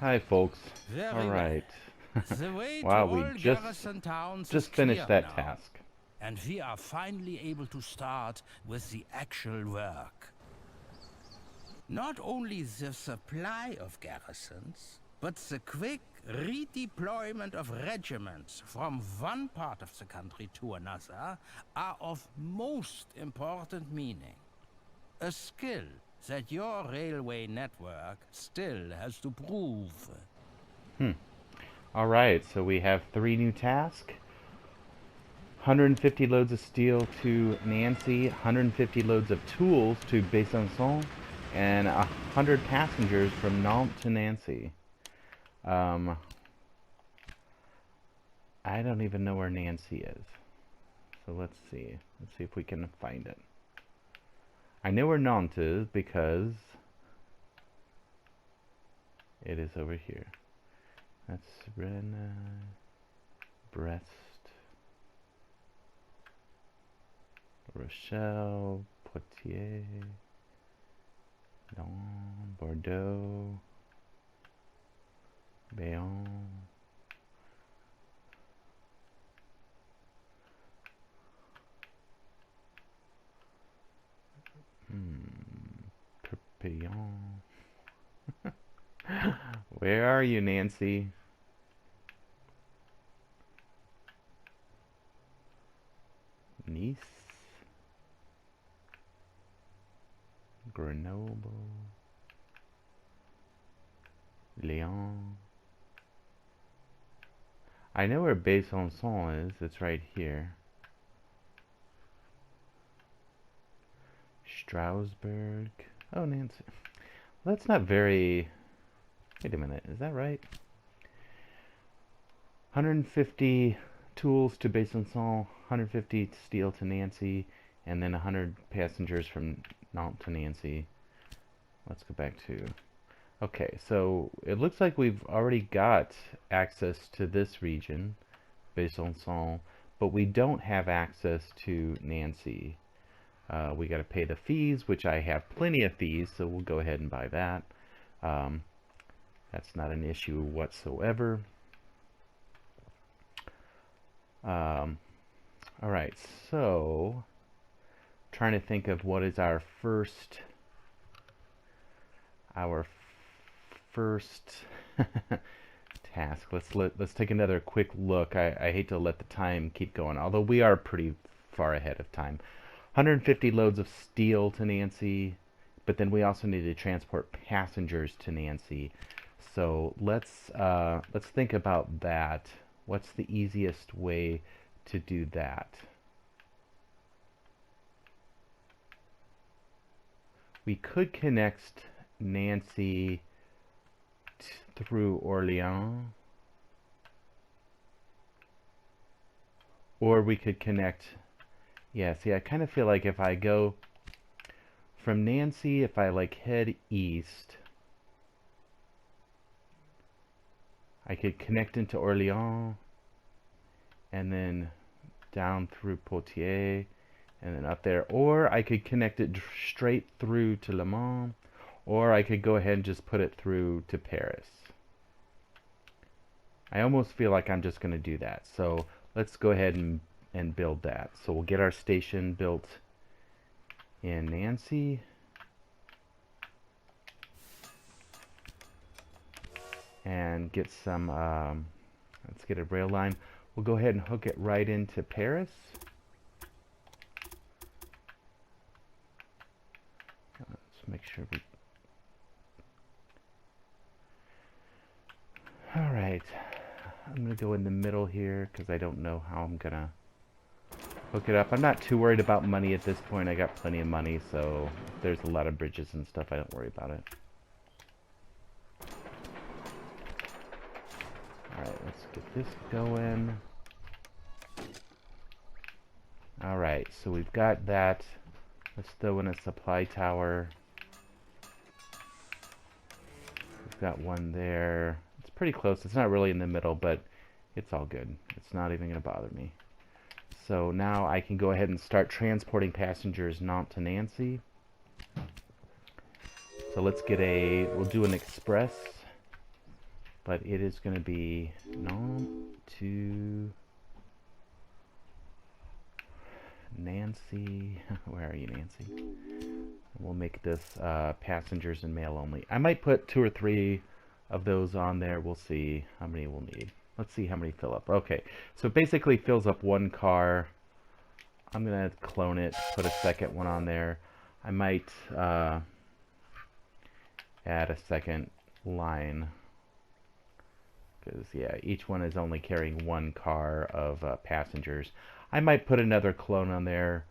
Hi, folks. All Very well. right. The way to Wow, we all just garrison towns is just finished clear that now, task. and we are finally able to start with the actual work. Not only the supply of garrisons, but the quick redeployment of regiments from one part of the country to another are of most important meaning. A skill that your railway network still has to prove. All right, so we have three new tasks. 150 loads of steel to Nancy, 150 loads of tools to Besançon, and 100 passengers from Nantes to Nancy. Um, I don't even know where Nancy is. So let's see. Let's see if we can find it. I know where Nantes is because it is over here. That's Rennes, Brest, Rochelle, Poitiers, Lyon, Bordeaux, Bayonne. Perpignan. Where are you, Nancy? Nice, Grenoble, Lyon. I know where Besançon is. It's right here. Strasbourg. Oh, Nancy. Well, that's not very... Wait a minute. Is that right? 150 tools to Besançon, 150 steel to Nancy, and then 100 passengers from Nantes to Nancy. Let's go back to... Okay, so it looks like we've already got access to this region, Besançon, but we don't have access to Nancy. We got to pay the fees, which I have plenty of fees, so we'll go ahead and buy that. That's not an issue whatsoever. All right, so trying to think of what is our first task. Let's take another quick look. I hate to let the time keep going, although we are pretty far ahead of time. 150 loads of steel to Nancy, but then we also need to transport passengers to Nancy. So let's think about that. What's the easiest way to do that? We could connect Nancy through Orléans, or we could connect... Yeah, see, I kind of feel like if I go from Nancy, if I like head east, I could connect into Orléans, and then down through Poitiers, and then up there. Or I could connect it straight through to Le Mans, or I could go ahead and just put it through to Paris. I almost feel like I'm just going to do that. So let's go ahead and build that. So we'll get our station built in Nancy. And get some, let's get a rail line. We'll go ahead and hook it right into Paris. Let's make sure we... Alright, I'm going to go in the middle here because I don't know how I'm going to hook it up. I'm not too worried about money at this point. I got plenty of money, so if there's a lot of bridges and stuff, I don't worry about it. Alright, let's get this going. Alright, so we've got that. Let's throw in a supply tower. We've got one there. It's pretty close. It's not really in the middle, but it's all good. It's not even going to bother me. So now I can go ahead and start transporting passengers Nantes to Nancy. So let's get we'll do an express. but it is going to be to Nancy. Where are you, Nancy? We'll make this passengers and mail only. I might put 2 or 3 of those on there. We'll see how many we'll need. Let's see how many fill up. Okay, so it basically fills up 1 car. I'm going to clone it, put a second one on there. I might add a second line. Because, yeah, each one is only carrying 1 car of passengers. I might put another clone on there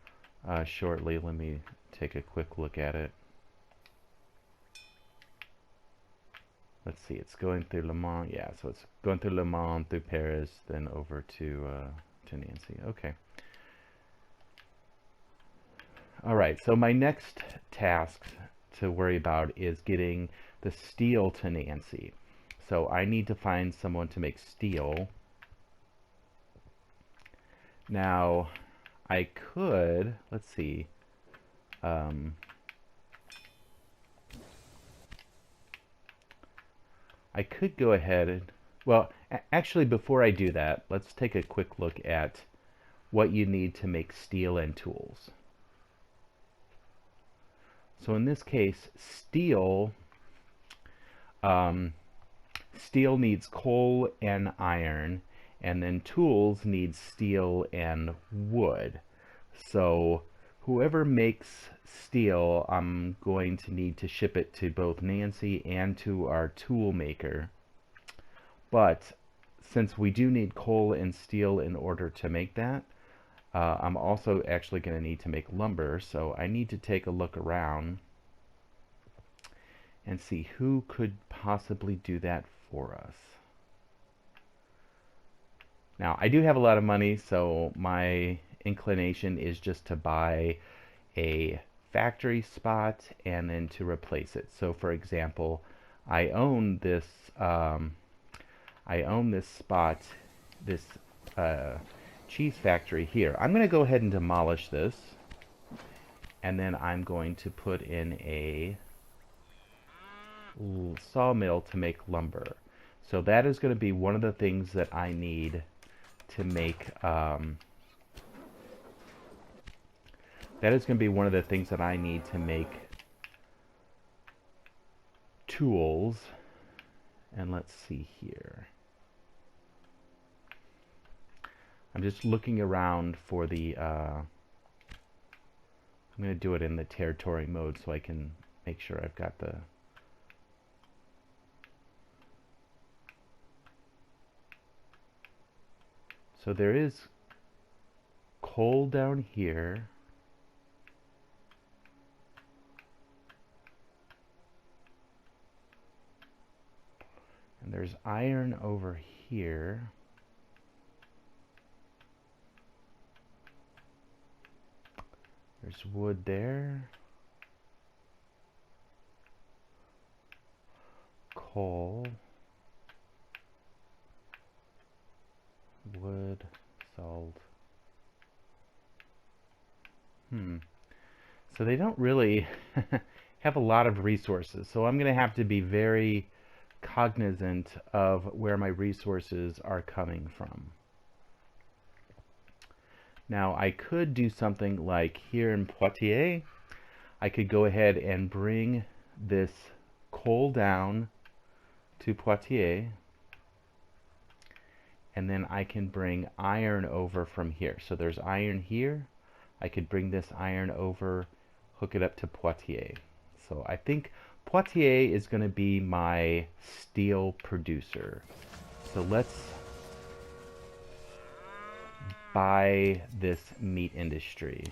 shortly. Let me take a quick look at it. Let's see, it's going through Le Mans. Yeah, so it's going through Le Mans, through Paris, then over to Nancy. Okay. All right, so my next task to worry about is getting the steel to Nancy. So I need to find someone to make steel. Now, I could, let's see, I could go ahead and, well, actually before I do that, let's take a quick look at what you need to make steel and tools. So in this case, steel needs coal and iron, and then tools need steel and wood. So whoever makes steel, I'm going to need to ship it to both Nancy and to our tool maker. But since we do need coal and steel in order to make that, I'm also actually going to need to make lumber. So I need to take a look around and see who could possibly do that for us. Now, I do have a lot of money, so my inclination is just to buy a factory spot and then to replace it. So, for example, I own this spot, this cheese factory here. I'm going to go ahead and demolish this, and then I'm going to put in a sawmill to make lumber. So that is going to be one of the things that I need to make tools. And let's see here. I'm just looking around for the I'm going to do it in the territory mode so I can make sure I've got the So there is coal down here. And there's iron over here. There's wood there. Coal. Wood, salt. So they don't really have a lot of resources. So I'm going to have to be very cognizant of where my resources are coming from. Now I could do something like here in Poitiers, I could go ahead and bring this coal down to Poitiers, and then I can bring iron over from here. So there's iron here. I could bring this iron over, hook it up to Poitiers. So I think Poitiers is going to be my steel producer. So let's buy this meat industry.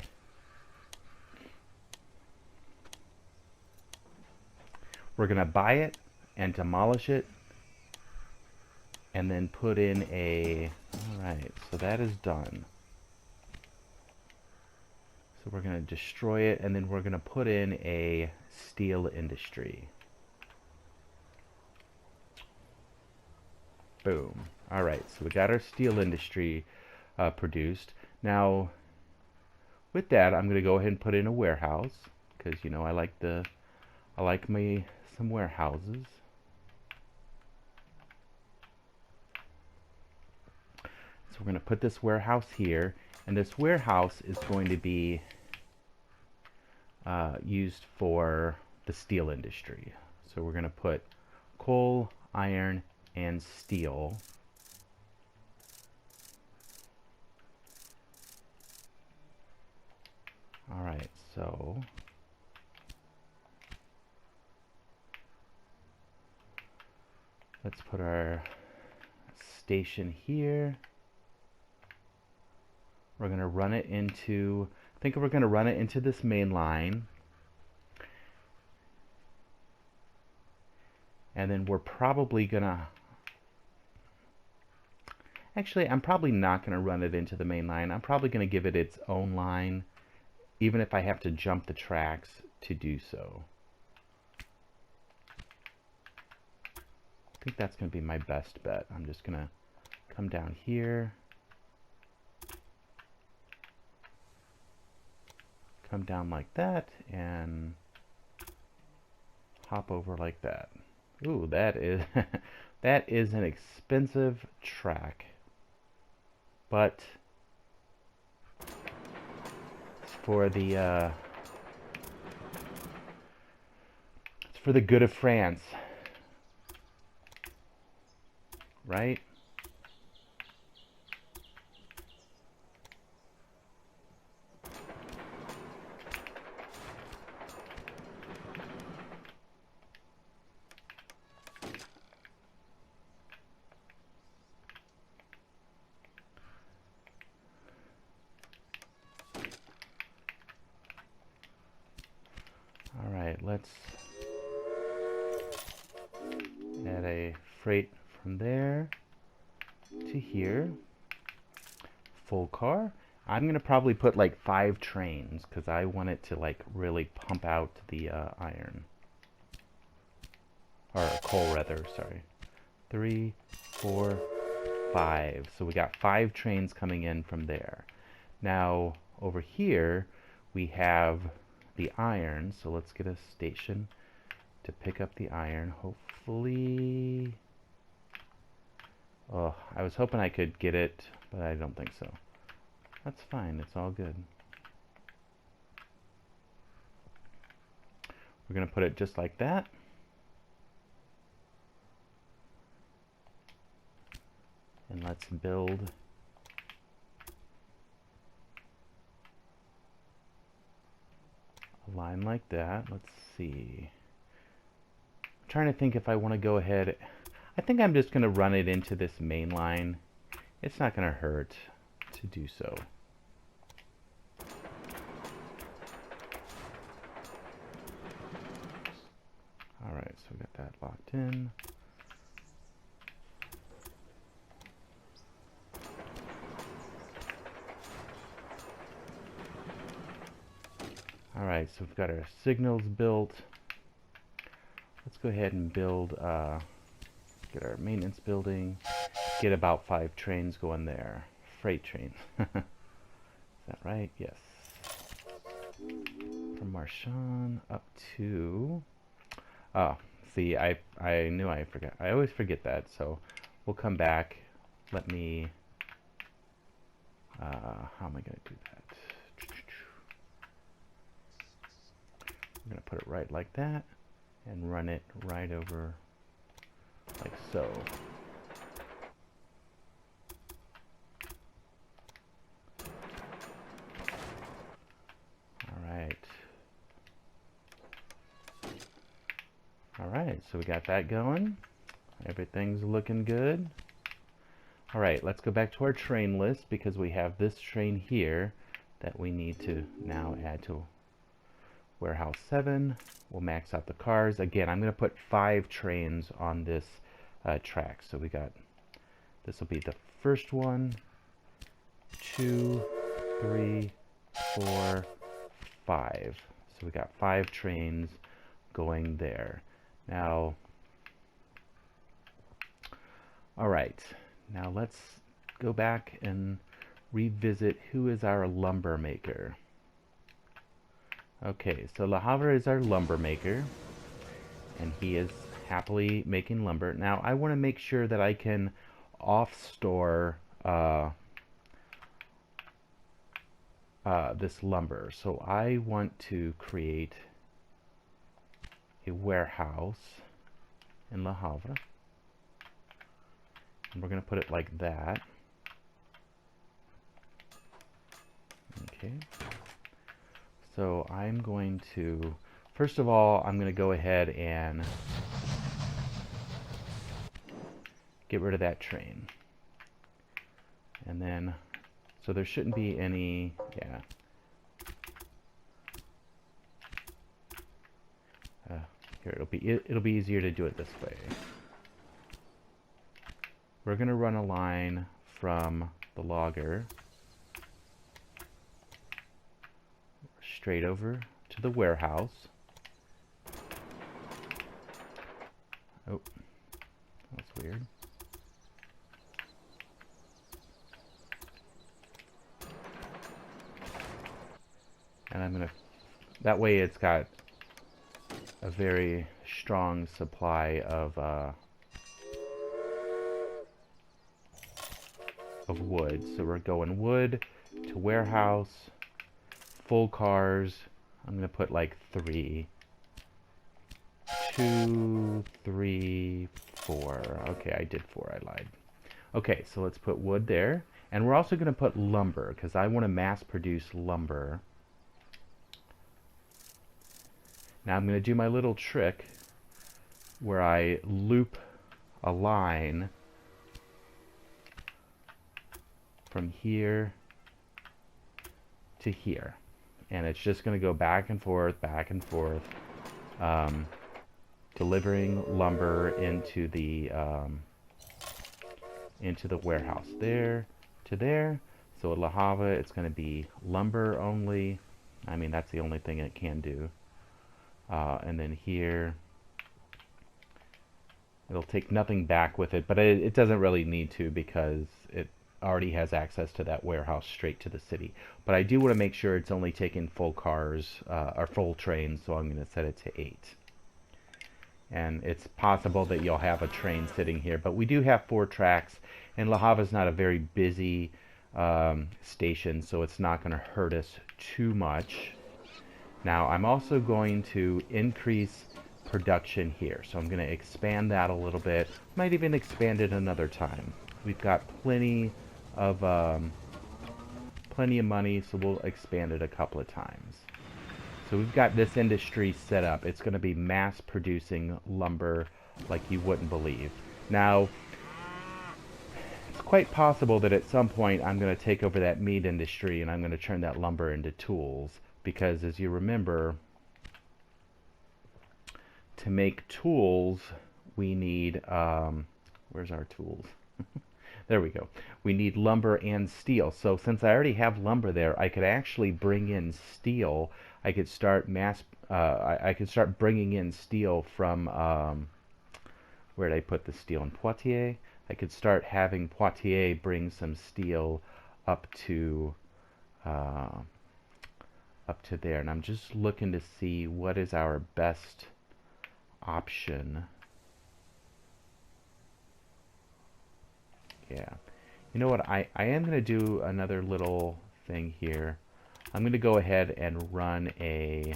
We're going to buy it and demolish it, and then put in a, alright, so that is done. So we're going to destroy it, and then we're going to put in a steel industry. Boom. Alright, so we got our steel industry produced. Now, with that, I'm going to go ahead and put in a warehouse, because, you know, I like me some warehouses. we're going to put this warehouse here, and this warehouse is going to be used for the steel industry. So we're going to put coal, iron, and steel. Alright, so let's put our station here. We're going to run it into, I think we're going to run it into this main line. And then we're probably going to, actually I'm probably not going to run it into the main line. I'm probably going to give it its own line, even if I have to jump the tracks to do so. I think that's going to be my best bet. I'm just going to come down here, come down like that, and hop over like that. Ooh, that is that is an expensive track, but it's for the good of France, right? Let's add a freight from there to here. Full car. I'm gonna probably put like 5 trains because I want it to like really pump out the iron, or coal rather. Sorry. 3, 4, 5. So we got 5 trains coming in from there. Now over here we have the iron, so let's get a station to pick up the iron. Hopefully, oh, I was hoping I could get it, but I don't think so. That's fine, it's all good. We're gonna put it just like that. And let's build a line like that. Let's see. I'm trying to think if I want to go ahead. I think I'm just going to run it into this main line. It's not going to hurt to do so. Alright, so we got that locked in. Alright, so we've got our signals built. Let's go ahead and build, get our maintenance building, get about 5 trains going there. Freight trains. Is that right? Yes. From Marchand up to, oh, see, I knew I forgot. I always forget that, so we'll come back. Let me, how am I going to do that? I'm going to put it right like that and run it right over like so. Alright, so we got that going. Everything's looking good. Alright, let's go back to our train list because we have this train here that we need to now add to Warehouse 7. We'll max out the cars. Again, I'm going to put 5 trains on this track. So we got, this will be the first one, 2, 3, 4, 5. So we got 5 trains going there. Now, alright, now let's go back and revisit who is our lumber maker. Okay, so Le Havre is our lumber maker, and he is happily making lumber. Now, I want to make sure that I can off-store this lumber. So I want to create a warehouse in Le Havre. And we're going to put it like that. Okay. So I'm going to, first of all, I'm going to go ahead and get rid of that train. And then, so there shouldn't be any, yeah. Here, it'll be easier to do it this way. We're going to run a line from the logger straight over to the warehouse. Oh, that's weird. And I'm going to, that way it's got a very strong supply of wood. So we're going wood to warehouse, full cars. I'm going to put like 3. 2, 3, 4. Okay, I did 4, I lied. Okay, so let's put wood there. And we're also going to put lumber, because I want to mass produce lumber. Now I'm going to do my little trick where I loop a line from here to here. And it's just going to go back and forth, delivering lumber into the warehouse there to there. So at Le Havre, it's going to be lumber only. I mean, that's the only thing it can do. And then here, it'll take nothing back with it, but it doesn't really need to because it already has access to that warehouse straight to the city. But I do want to make sure it's only taking full cars or full trains, so I'm going to set it to 8. And it's possible that you'll have a train sitting here, but we do have 4 tracks, and Le Havre is not a very busy station, so it's not going to hurt us too much. Now I'm also going to increase production here, so I'm going to expand that a little bit. Might even expand it another time. We've got plenty of money, so we'll expand it a couple of times. So we've got this industry set up. It's going to be mass producing lumber like you wouldn't believe. Now, it's quite possible that at some point I'm going to take over that meat industry and I'm going to turn that lumber into tools. Because as you remember, to make tools, we need, where's our tools? There we go. We need lumber and steel. So since I already have lumber there, I could actually bring in steel. I could start I could start bringing in steel from, where did I put the steel? In Poitiers. I could start having Poitiers bring some steel up to there. And I'm just looking to see what is our best option. Yeah. You know what? I am going to do another little thing here. I'm going to go ahead and run a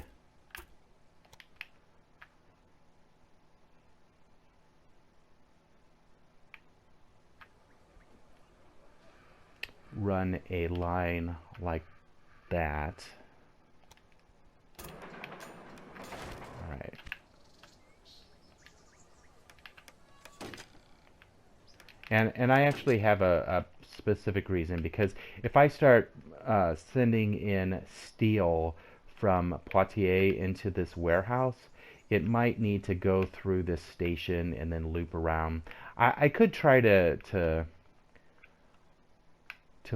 line like that. All right. And I actually have a specific reason, because if I start sending in steel from Poitiers into this warehouse, it might need to go through this station and then loop around. I could try to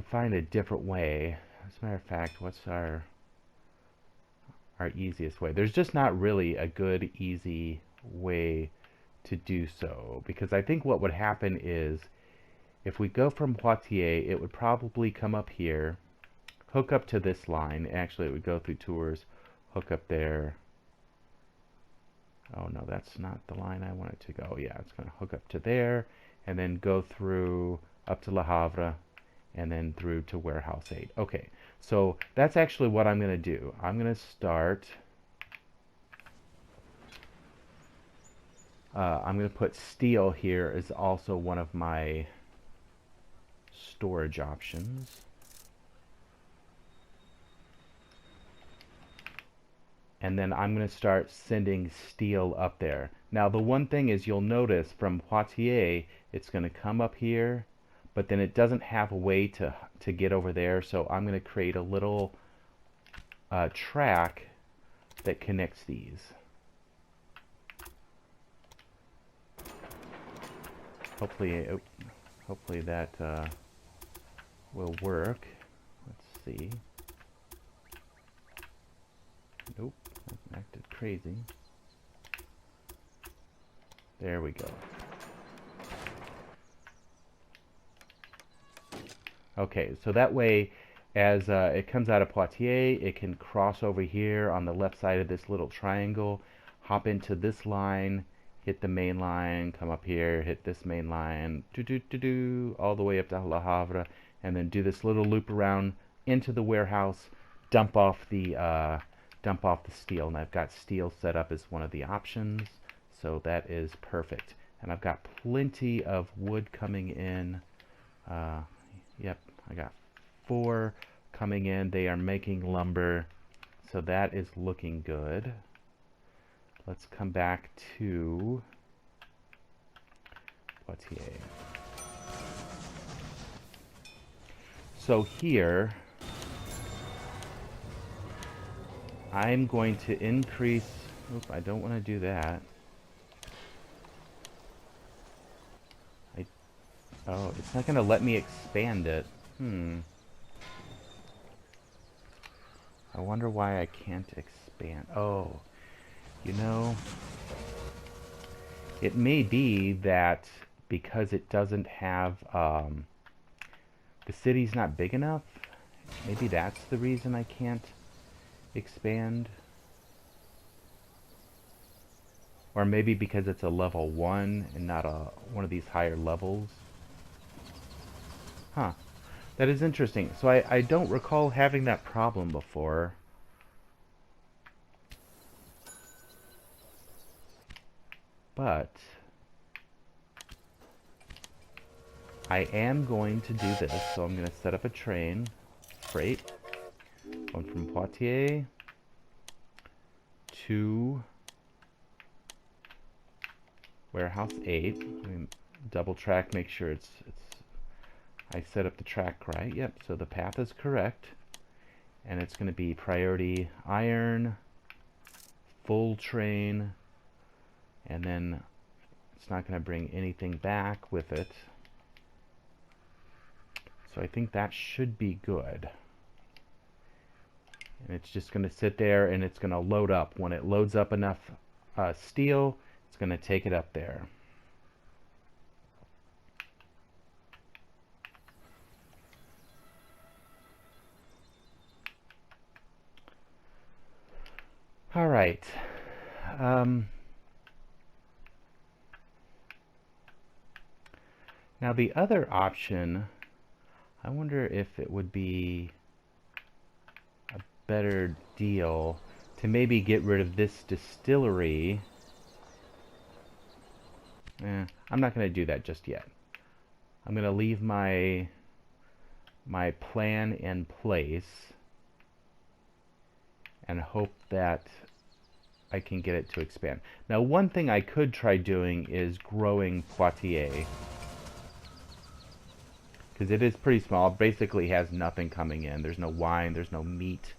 find a different way. As a matter of fact, what's our easiest way? There's just not really a good, easy way to do so, because I think what would happen is if we go from Poitiers, it would probably come up here, hook up to this line. Actually, it would go through Tours, hook up there. Oh no, that's not the line I want it to go. Yeah, it's going to hook up to there and then go through up to Le Havre and then through to Warehouse 8. Okay, So that's actually what I'm going to do. I'm going to start... I'm going to put steel here as also one of my storage options. And then I'm going to start sending steel up there. Now the one thing is, you'll notice from Poitiers, it's going to come up here, but then it doesn't have a way to get over there, so I'm going to create a little track that connects these. Hopefully that will work. Let's see. Nope, that acted crazy. There we go. Okay, so that way, as it comes out of Poitiers, it can cross over here on the left side of this little triangle, hop into this line, hit the main line, come up here, hit this main line, all the way up to Le Havre, and then do this little loop around into the warehouse, dump off the steel. And I've got steel set up as one of the options, so that is perfect. And I've got plenty of wood coming in. Yep, I got 4 coming in. They are making lumber, so that is looking good. Let's come back to Poitiers. So here, I'm going to increase... Oop, I don't want to do that. Oh, it's not going to let me expand it. I wonder why I can't expand. Oh, you know, it may be that because it doesn't have, the city's not big enough. Maybe that's the reason I can't expand. Or maybe because it's a level 1 and not one of these higher levels. Huh. That is interesting. So I don't recall having that problem before. But I am going to do this. So I'm going to set up a train. Freight. One from Poitiers to Warehouse 8. Let me double track, make sure it's I set up the track right. Yep, so the path is correct. And it's going to be priority iron, full train, and then it's not going to bring anything back with it. So I think that should be good. And it's just going to sit there and it's going to load up. When it loads up enough steel, it's going to take it up there. All right. Now the other option, I wonder if it would be a better deal to maybe get rid of this distillery. I'm not going to do that just yet. I'm going to leave my plan in place and hope that I can get it to expand. Now, one thing I could try doing is growing Poitiers, because it is pretty small. It basically has nothing coming in. There's no wine, there's no meat,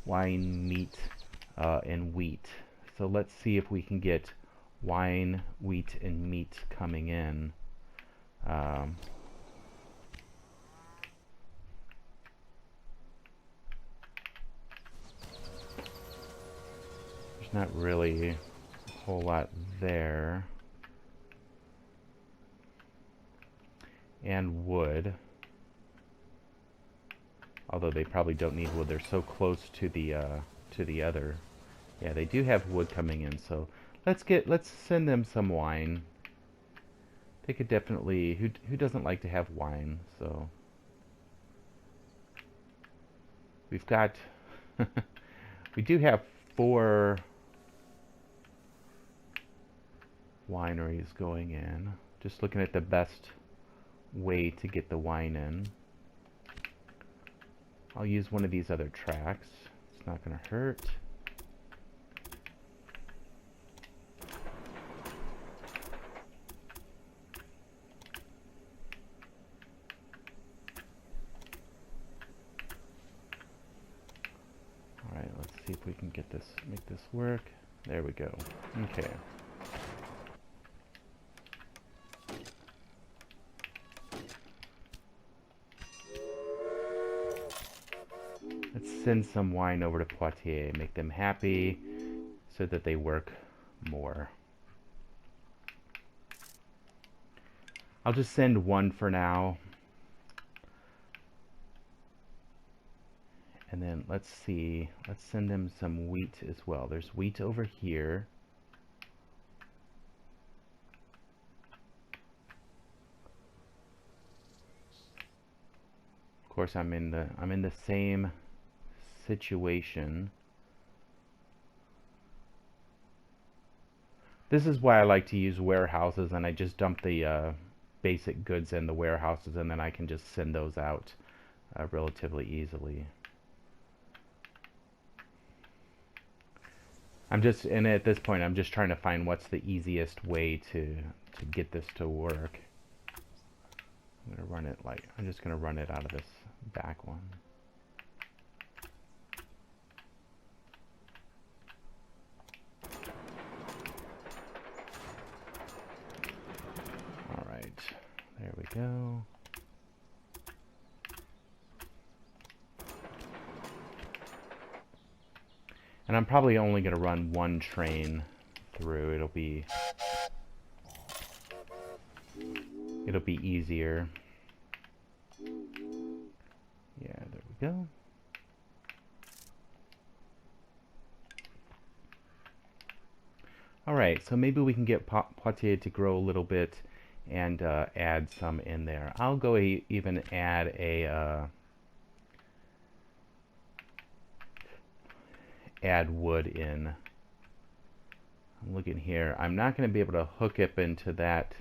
and wheat. So let's see if we can get wine, wheat, and meat coming in. There's not really a whole lot there. And wood. Although they probably don't need wood. They're so close to the other. Yeah, they do have wood coming in, so let's send them some wine. They could definitely, who doesn't like to have wine, so we've got we do have 4 wineries going in. Just looking at the best way to get the wine in. I'll use one of these other tracks. It's not going to hurt. Alright, let's see if we can get this, make this work. There we go. Okay. Let's send some wine over to Poitiers, make them happy so that they work more. I'll just send one for now. And then let's see, let's send them some wheat as well. There's wheat over here. Of course, I'm in the same situation. This is why I like to use warehouses, and I just dump the basic goods in the warehouses, and then I can just send those out relatively easily. And at this point, I'm just trying to find what's the easiest way to get this to work. I'm just gonna run it out of this back one. All right, there we go. And I'm probably only going to run one train through. It'll be easier. Yeah, there we go. All right, so maybe we can get Poitiers to grow a little bit and add some in there. I'll go even add a add wood in. I'm looking here. I'm not going to be able to hook up into that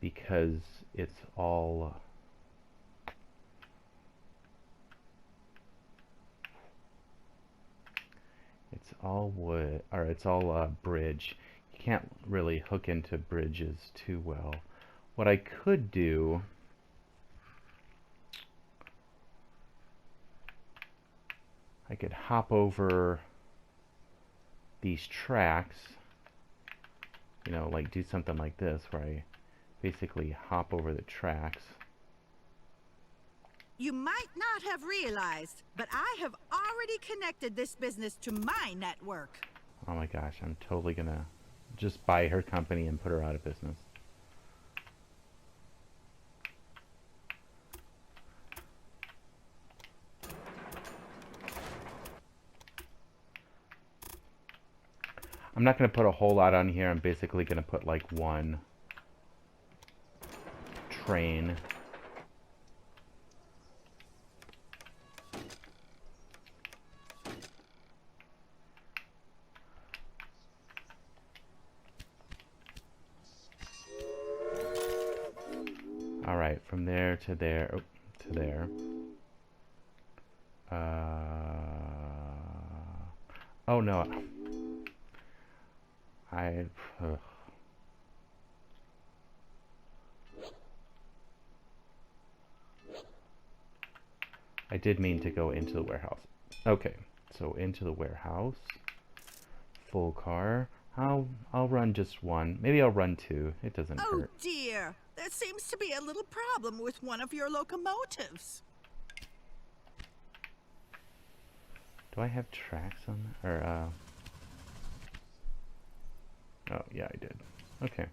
because it's all wood, or it's all bridge. You can't really hook into bridges too well. What I could do, I could hop over these tracks, you know, like do something like this where I basically hop over the tracks. You might not have realized, but I have already connected this business to my network. Oh my gosh, I'm totally gonna just buy her company and put her out of business. I'm not going to put a whole lot on here. I'm basically going to put like one train. All right, from there to there, oh, to there. Oh no. I did mean to go into the warehouse. Okay, so into the warehouse. Full car. I'll run just one. Maybe I'll run 2. It doesn't hurt. Oh dear, there seems to be a little problem with one of your locomotives. Do I have tracks on there? Or oh yeah, I did. Okay.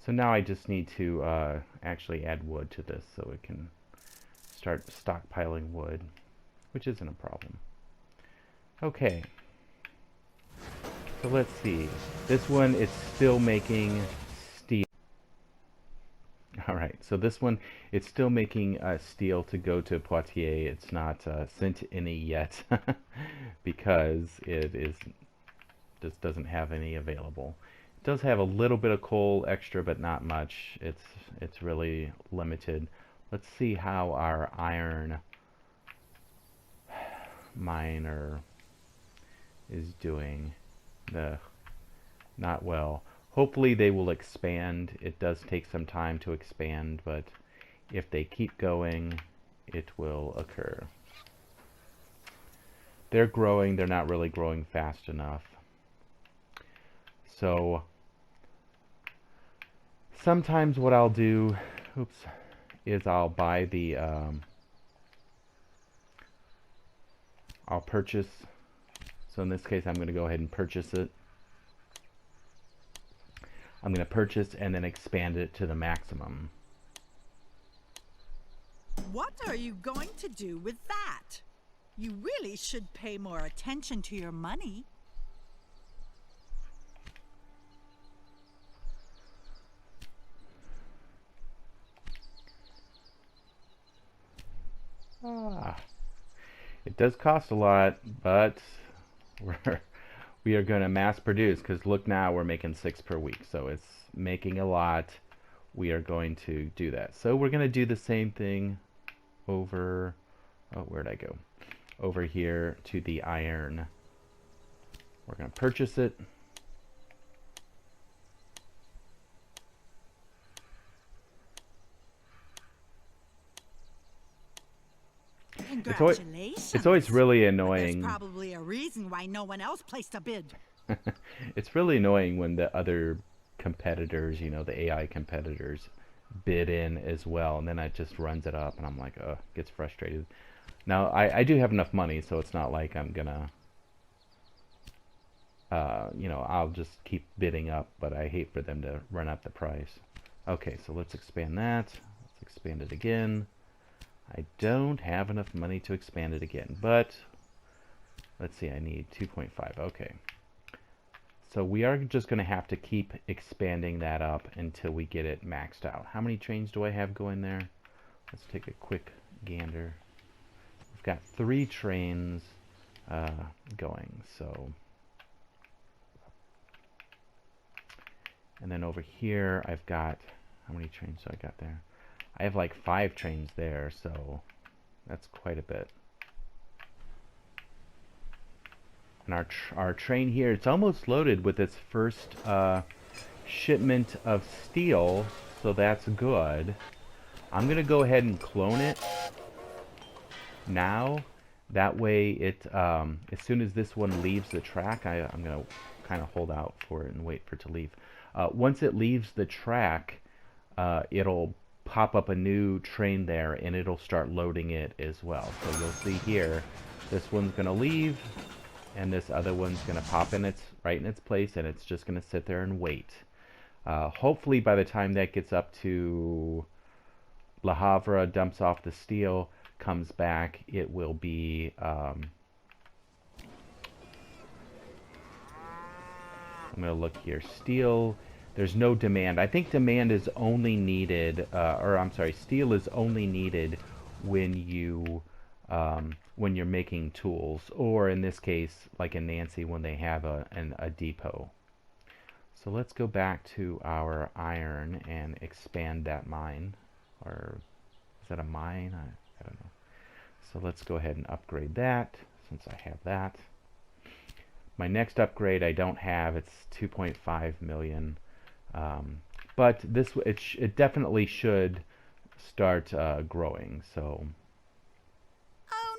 So now I just need to actually add wood to this so it can start stockpiling wood, which isn't a problem. Okay. So let's see. This one is still making steel. Alright. So this one, it's still making steel to go to Poitiers. It's not sent any yet because it is just doesn't have any available. It does have a little bit of coal extra, but not much. It's really limited. Let's see how our iron miner is doing. Not well. Hopefully they will expand. It does take some time to expand, but if they keep going, it will occur. They're growing. They're not really growing fast enough. So sometimes what I'll do, is I'll buy the, I'll purchase. So in this case, I'm going to go ahead and purchase it. I'm going to purchase and then expand it to the maximum. What are you going to do with that? You really should pay more attention to your money. It does cost a lot, but we are going to mass produce, because look, now we're making 6 per week, so it's making a lot. We are going to do that. So we're going to do the same thing over, oh, where'd I go? Over here to the iron. We're going to purchase it. Congratulations. It's always really But annoying. there's probably a reason why no one else placed a bid. It's really annoying when the other competitors, you know, the AI competitors, bid in as well, and then it just runs it up, and I'm like, gets frustrated. Now, I do have enough money, so it's not like I'm gonna, you know, I'll just keep bidding up, but I hate for them to run up the price. Okay, so let's expand that. Let's expand it again. I don't have enough money to expand it again, but let's see, I need 2.5. Okay. So we are just going to have to keep expanding that up until we get it maxed out. How many trains do I have going there? Let's take a quick gander. We've got 3 trains going, so. And then over here, I've got, how many trains do I got there? I have like 5 trains there, so that's quite a bit. And our train here, it's almost loaded with its first shipment of steel, so that's good. I'm going to go ahead and clone it now. That way, it as soon as this one leaves the track, I'm going to kind of hold out for it and wait for it to leave. Once it leaves the track, it'll pop up a new train there, and it'll start loading it as well. So you'll see here, this one's going to leave, and this other one's going to pop in right in its place, and it's just going to sit there and wait. Hopefully by the time that gets up to Le Havre, dumps off the steel, comes back, it will be I'm going to look here. Steel, there's no demand. I think demand is only needed, or I'm sorry, steel is only needed when you're making tools, or in this case, like in Nancy, when they have a depot. So let's go back to our iron and expand that mine, or is that a mine? I don't know. So let's go ahead and upgrade that, since I have that. My next upgrade I don't have. It's 2.5 million. But this it definitely should start growing. So. Oh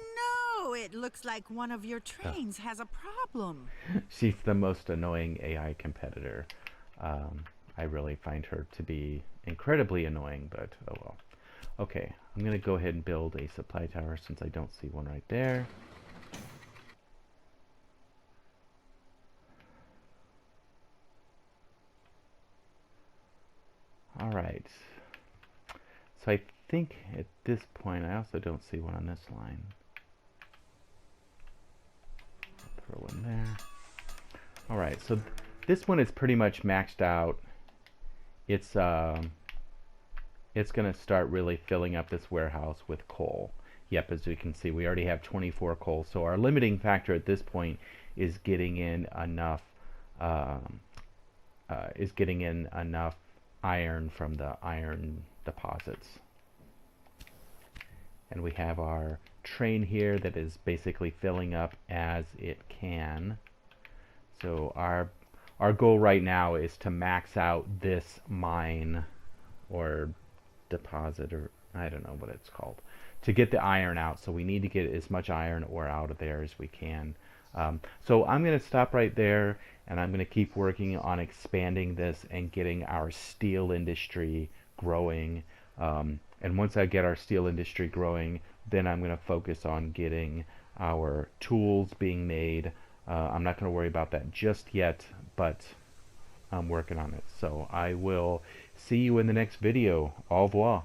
no! It looks like one of your trains has a problem. She's the most annoying AI competitor. I really find her to be incredibly annoying, but oh well. Okay, I'm gonna go ahead and build a supply tower since I don't see one right there. Alright, so I think at this point, I also don't see one on this line. Throw in there. Alright, so this one is pretty much maxed out. It's it's going to start really filling up this warehouse with coal. Yep, as we can see, we already have 24 coal. So our limiting factor at this point is getting in enough iron from the iron deposits. And we have our train here that is basically filling up as it can. So our goal right now is to max out this mine or deposit, or I don't know what it's called, to get the iron out. So we need to get as much iron ore out of there as we can. So I'm going to stop right there, and I'm going to keep working on expanding this and getting our steel industry growing. And once I get our steel industry growing, then I'm going to focus on getting our tools being made. I'm not going to worry about that just yet, but I'm working on it. So I will see you in the next video. Au revoir.